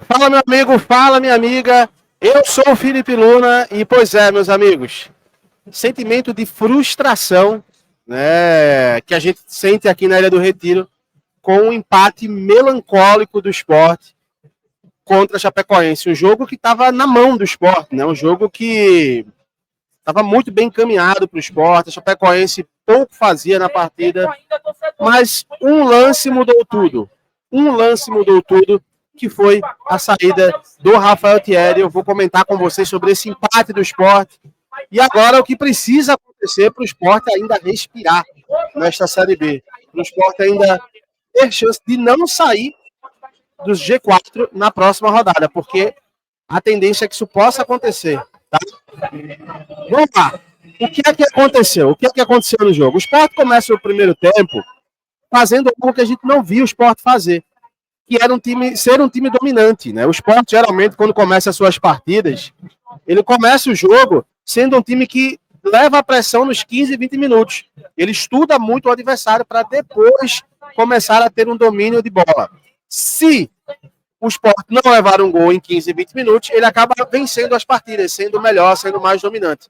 Fala, meu amigo, fala, minha amiga. Eu sou o Felipe Luna e, pois é, meus amigos, sentimento de frustração, né, que a gente sente aqui na Ilha do Retiro com um empate melancólico do Sport contra a Chapecoense. Um jogo que estava na mão do Sport, né, um jogo que estava muito bem encaminhado para o Sport. A Chapecoense pouco fazia na partida, mas um lance mudou tudo. Um lance mudou tudo, que foi a saída do Rafael Thierry. Eu vou comentar com vocês sobre esse empate do Sport. E agora o que precisa acontecer para o Sport ainda respirar nesta Série B. Para o Sport ainda ter chance de não sair dos G4 na próxima rodada, porque a tendência é que isso possa acontecer. Tá? Vamos lá. O que é que aconteceu? O que é que aconteceu no jogo? O Sport começa o primeiro tempo fazendo algo que a gente não viu o Sport fazer, que era ser um time dominante, né? O Sport, geralmente, quando começa as suas partidas, ele começa o jogo sendo um time que leva a pressão nos 15, 20 minutos. Ele estuda muito o adversário para depois começar a ter um domínio de bola. Se o Sport não levar um gol em 15, 20 minutos, ele acaba vencendo as partidas, sendo melhor, sendo mais dominante.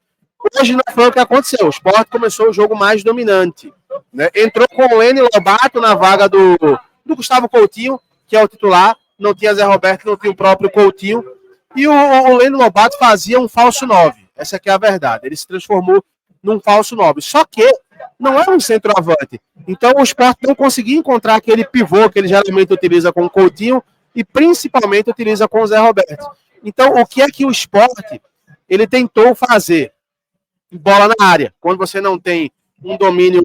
Hoje não foi o que aconteceu. O Sport começou o jogo mais dominante, né? Entrou com o Lene Lobato na vaga do Gustavo Coutinho, que é o titular. Não tinha Zé Roberto, não tinha o próprio Coutinho. E o Lene Lobato fazia um falso 9. Essa aqui é a verdade. Ele se transformou num falso 9. Só que não é um centroavante. Então o Sport não conseguia encontrar aquele pivô que ele geralmente utiliza com o Coutinho e principalmente utiliza com o Zé Roberto. Então o que é que o Sport ele tentou fazer? Bola na área. Quando você não tem um domínio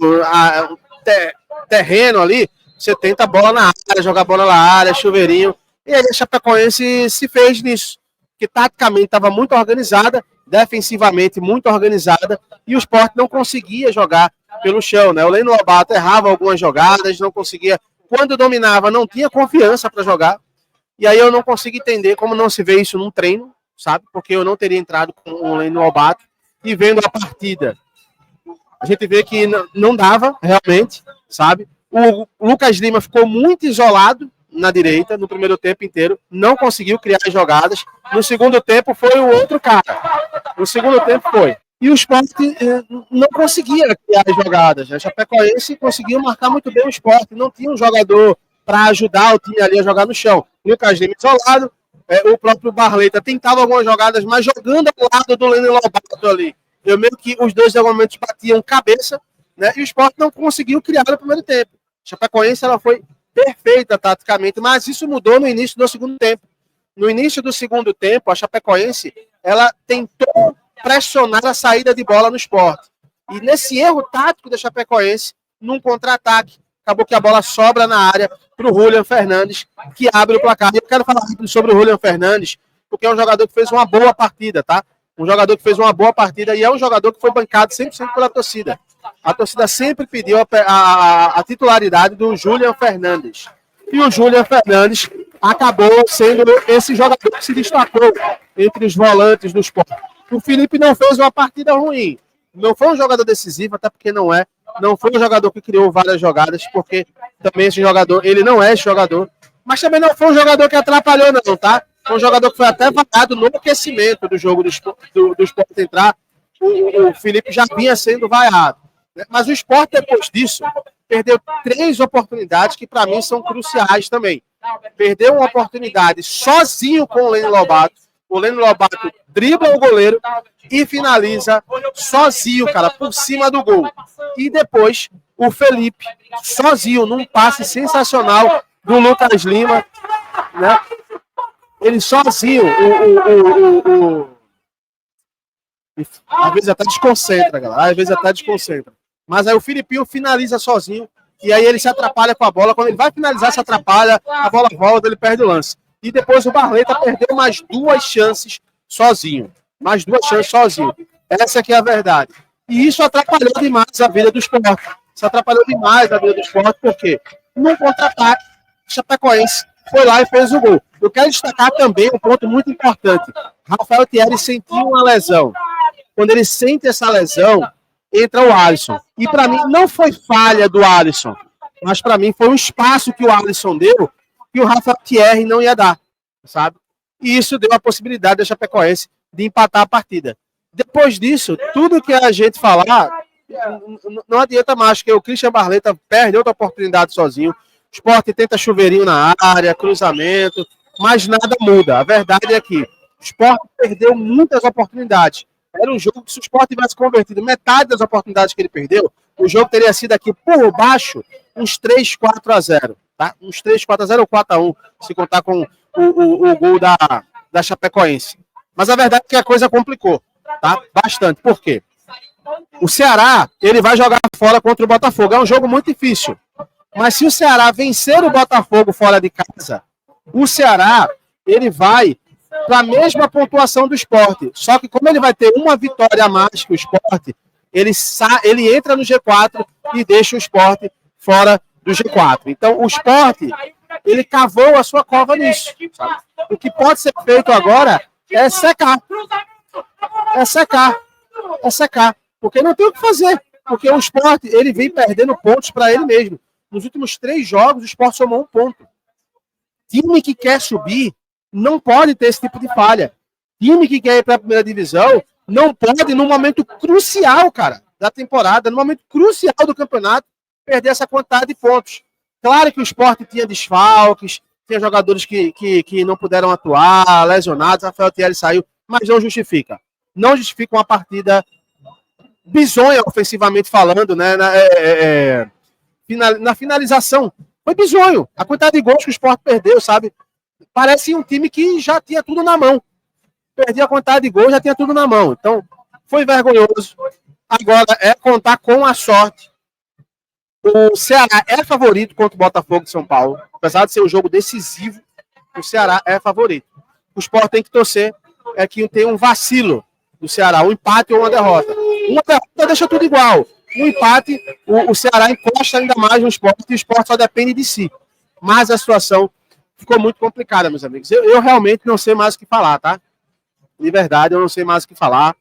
terreno ali, você tenta a bola na área, jogar bola na área, chuveirinho. E aí a Chapecoense se fez nisso. Que taticamente estava muito organizada, defensivamente muito organizada, e o Sport não conseguia jogar pelo chão, né? O Leno Lobato errava algumas jogadas, não conseguia. Quando dominava, não tinha confiança para jogar. E aí eu não consigo entender como não se vê isso num treino, sabe? Porque eu não teria entrado com o Leno Lobato e vendo a partida. A gente vê que não dava, realmente, sabe? O Lucas Lima ficou muito isolado na direita no primeiro tempo inteiro, não conseguiu criar jogadas. No segundo tempo foi o outro cara. No segundo tempo foi. E o Sport não conseguia criar jogadas. A Chapecoense conseguiu marcar muito bem o Sport. Não tinha um jogador para ajudar o time ali a jogar no chão. Lucas Lima isolado, o próprio Barleta tentava algumas jogadas, mas jogando ao lado do Lene Lobato ali. Eu meio que os dois momentos batiam cabeça, né? E o Sport não conseguiu criar no primeiro tempo. A Chapecoense ela foi perfeita taticamente, mas isso mudou no início do segundo tempo. No início do segundo tempo, a Chapecoense ela tentou pressionar a saída de bola no Sport. E nesse erro tático da Chapecoense, num contra-ataque, acabou que a bola sobra na área para o Julian Fernandes, que abre o placar. E eu quero falar sobre o Julian Fernandes, porque é um jogador que fez uma boa partida, tá? Um jogador que fez uma boa partida e é um jogador que foi bancado 100% pela torcida. A torcida sempre pediu a titularidade do Julian Fernandes. E o Julian Fernandes acabou sendo esse jogador que se destacou entre os volantes do Sport. O Felipe não fez uma partida ruim. Não foi um jogador decisivo, até porque não é. Não foi um jogador que criou várias jogadas, porque também esse jogador, ele não é esse jogador. Mas também não foi um jogador que atrapalhou, não, tá? Foi um jogador que foi até vaiado no aquecimento do jogo do Sport entrar. O Felipe já vinha sendo vaiado. Né? Mas o Sport, depois disso, perdeu 3 oportunidades que, para mim, são cruciais também. Perdeu uma oportunidade sozinho com o Lene Lobato. O Lene Lobato dribla o goleiro e finaliza sozinho, cara, por cima do gol. E depois, o Felipe, sozinho, num passe sensacional do Lucas Lima, né? Ele sozinho, às vezes até desconcentra, galera. Às vezes até desconcentra. Mas aí o Filipinho finaliza sozinho e aí ele se atrapalha com a bola. Quando ele vai finalizar, se atrapalha, a bola volta, ele perde o lance. E depois o Barleta perdeu mais 2 chances sozinho. Mais 2 chances sozinho. Essa aqui é a verdade. E isso atrapalhou demais a vida do Sport. Isso atrapalhou demais a vida do Sport, porque num contra-ataque, Chapecoense foi lá e fez o gol. Eu quero destacar também um ponto muito importante. Rafael Thierry sentiu uma lesão. Quando ele sente essa lesão, entra o Alisson. E para mim não foi falha do Alisson, mas para mim foi um espaço que o Alisson deu que o Rafael Thierry não ia dar. sabe? E isso deu a possibilidade da Chapecoense de empatar a partida. Depois disso, tudo que a gente falar, não adianta mais, que o Christian Barleta perde outra oportunidade sozinho. O Sport tenta chuveirinho na área, cruzamento, mas nada muda. A verdade é que o Sport perdeu muitas oportunidades. Era um jogo que, se o Sport tivesse convertido metade das oportunidades que ele perdeu, o jogo teria sido aqui por baixo uns 3-4-0. Tá? Uns 3-4-0 ou 4-1, se contar com o gol da Chapecoense. Mas a verdade é que a coisa complicou, tá? Bastante. Por quê? O Ceará, ele vai jogar fora contra o Botafogo. É um jogo muito difícil. Mas se o Ceará vencer o Botafogo fora de casa, o Ceará, ele vai para a mesma pontuação do Sport. Só que como ele vai ter uma vitória a mais que o Sport, ele entra no G4 e deixa o Sport fora do G4. Então o Sport, ele cavou a sua cova nisso. Sabe? O que pode ser feito agora é secar. É secar. É secar. Porque não tem o que fazer. Porque o Sport, ele vem perdendo pontos para ele mesmo. Nos últimos 3 jogos, o Sport somou 1 ponto. Time que quer subir não pode ter esse tipo de falha. Time que quer ir para a primeira divisão não pode, no momento crucial, cara, da temporada, no momento crucial do campeonato, perder essa quantidade de pontos. Claro que o Sport tinha desfalques, tinha jogadores que não puderam atuar, lesionados, Rafael Thierry saiu, mas não justifica. Não justifica uma partida bizonha, ofensivamente falando, né? Na finalização. Foi bizonho. A quantidade de gols que o Sport perdeu, sabe? Parece um time que já tinha tudo na mão. Perdia a quantidade de gols, já tinha tudo na mão. Então, foi vergonhoso. Agora é contar com a sorte. O Ceará é favorito contra o Botafogo de São Paulo. Apesar de ser um jogo decisivo, o Ceará é favorito. O Sport tem que torcer é que tem um vacilo do Ceará, um empate ou uma derrota. Uma derrota deixa tudo igual. Um empate, o Ceará encosta ainda mais no Sport e o Sport só depende de si. Mas a situação ficou muito complicada, meus amigos. Eu realmente não sei mais o que falar, tá? De verdade, eu não sei mais o que falar.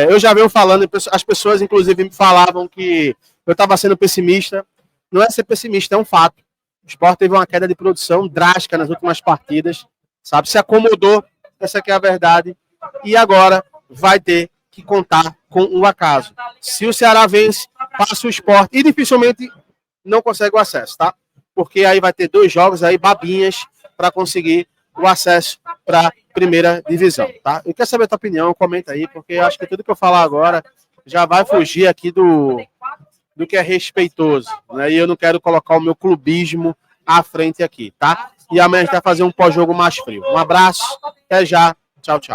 Eu já venho falando, as pessoas inclusive me falavam que eu estava sendo pessimista. Não é ser pessimista, é um fato. O Sport teve uma queda de produção drástica nas últimas partidas, sabe? Se acomodou, essa aqui é a verdade. E agora vai ter que contar com o acaso. Se o Ceará vence, passa o Sport e dificilmente não consegue o acesso, tá? Porque aí vai ter 2 jogos aí, babinhas, para conseguir o acesso para a primeira divisão, tá? Eu quero saber a tua opinião, comenta aí, porque eu acho que tudo que eu falar agora já vai fugir aqui do que é respeitoso, né? E eu não quero colocar o meu clubismo à frente aqui, tá? E amanhã a gente vai fazer um pós-jogo mais frio. Um abraço, até já, tchau, tchau.